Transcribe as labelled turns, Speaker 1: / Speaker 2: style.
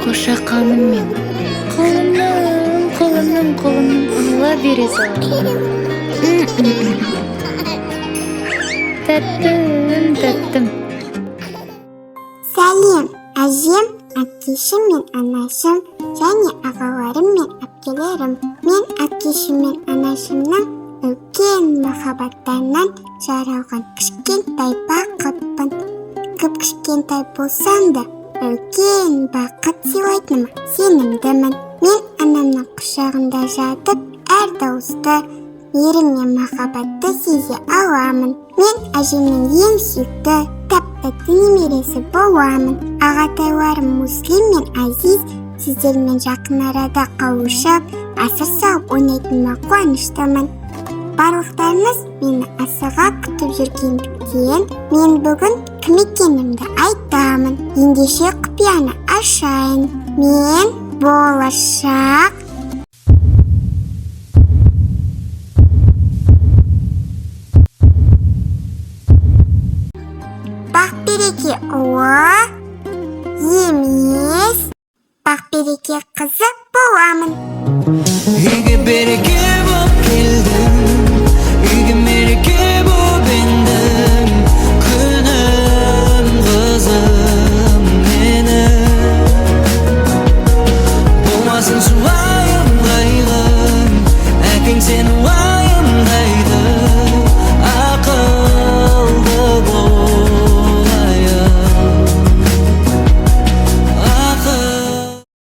Speaker 1: Қошақаным мен қолымның алла бере сал. Тәттім.
Speaker 2: Сәлем, әжем, әкешім мен анашым, және ағаларым мен әпкелерім. Мен әкешім мен анашымның үлкен махаббаттарынан жаралған кішкентай бақытпын. Кіп-кішкентай болсам да, үлкен бақыт сыйлайтыныма сенімдімін. Мен анамның құшағында жатып, әр дауысты, мейірім мен махаббатты сезе аламын. Мен әжемнің ең сүйікті, тәп-тәтті немересі боламын. Ағатайларым Муслим мен Азиз сіздермен жақын арада қауышып, асыр салып ойнайтыныма қуаныштымын. Барлықтарыңыз мені асыға күтіп жүргендіктен мен бүгін кім екенімді айтамын. Ендеше құпияны ашайын. Мен болашақ Бақбереке ұлы емес, Бақбереке қызы боламын.
Speaker 3: Игі береке